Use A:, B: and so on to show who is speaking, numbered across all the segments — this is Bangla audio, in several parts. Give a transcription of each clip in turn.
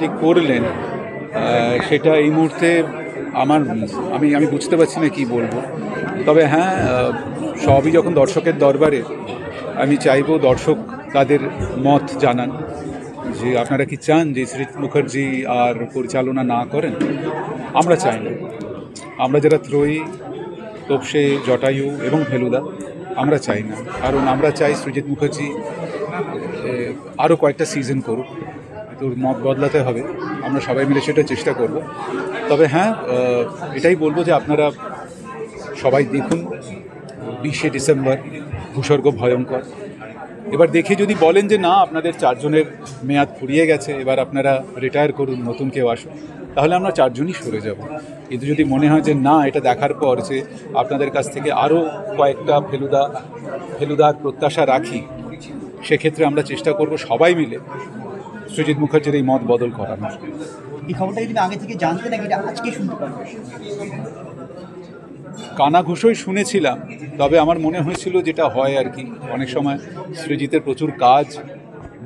A: যে করলেন সেটা এই মুহূর্তে আমি বুঝতে পারছি না কি বলবো। তবে হ্যাঁ, সবই যখন দর্শকের দরবারে, আমি চাইবো দর্শক তাদের মত জানান যে আপনারা কি চান যে সৃজিত মুখার্জি আর পরিচালনা না করেন। আমরা চাই না। আমরা যারা ত্রয়ী, তোপসে, জটায়ু এবং ফেলুদা, আমরা চাই না। কারণ আমরা চাই সৃজিত মুখার্জি আরও কয়েকটা সিজন করুক। তোর মত বদলাতে হবে, আমরা সবাই মিলে সেটা চেষ্টা করব। তবে হ্যাঁ, এটাই বলবো যে আপনারা সবাই দেখুন 20শে ডিসেম্বর ভূস্বর্গ ভয়ঙ্কর। এবার দেখে যদি বলেন যে না, আপনাদের চারজনের মেয়াদ ফুরিয়ে গেছে, এবার আপনারা রিটায়ার করুন, নতুন কেউ আসুন, তাহলে আমরা চারজনই সরে যাব। কিন্তু যদি মনে হয় যে না, এটা দেখার পর যে আপনাদের কাছ থেকে আরও কয়েকটা ফেলুদার প্রত্যাশা রাখি, সেক্ষেত্রে আমরা চেষ্টা করব সবাই মিলে সৃজিত মুখার্জির এই মত বদল করানোর।
B: এই খবরটা কিন্তু আগে থেকে জানতে নাকি এটা আজকে শুনতে পারবে?
A: কানাঘুষোই শুনেছিলাম, তবে আমার মনে হয়েছিল যেটা হয় আর কি, অনেক সময় সৃজিতের প্রচুর কাজ,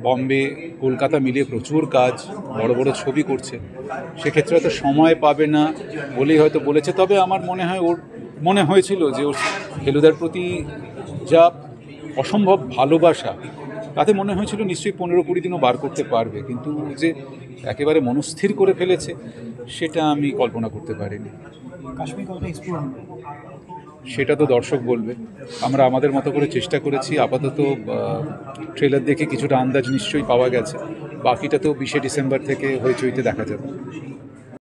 A: বম্বে কলকাতা মিলিয়ে প্রচুর কাজ, বড় বড় ছবি করছে, সেক্ষেত্রে হয়তো সময় পাবে না বলেই হয়তো বলেছে। তবে আমার মনে হয়েছিল যে ওর ফেলুদার প্রতি যা অসম্ভব ভালোবাসা, তাতে মনে হয়েছিল নিশ্চয়ই 15-20 দিনও বার করতে পারবে। কিন্তু যে একেবারে মনস্থির করে ফেলেছে, সেটা আমি কল্পনা করতে পারিনি।
B: কাশ্মীর কতটা এক্সপ্লোর হবে
A: সেটা তো দর্শক বলবে। আমরা আমাদের মতো করে চেষ্টা করেছি। আপাতত ট্রেলার দেখে কিছুটা আন্দাজ নিশ্চয়ই পাওয়া গেছে। বাকিটা তো 20শে ডিসেম্বর থেকে হইচইতে দেখা যাবে।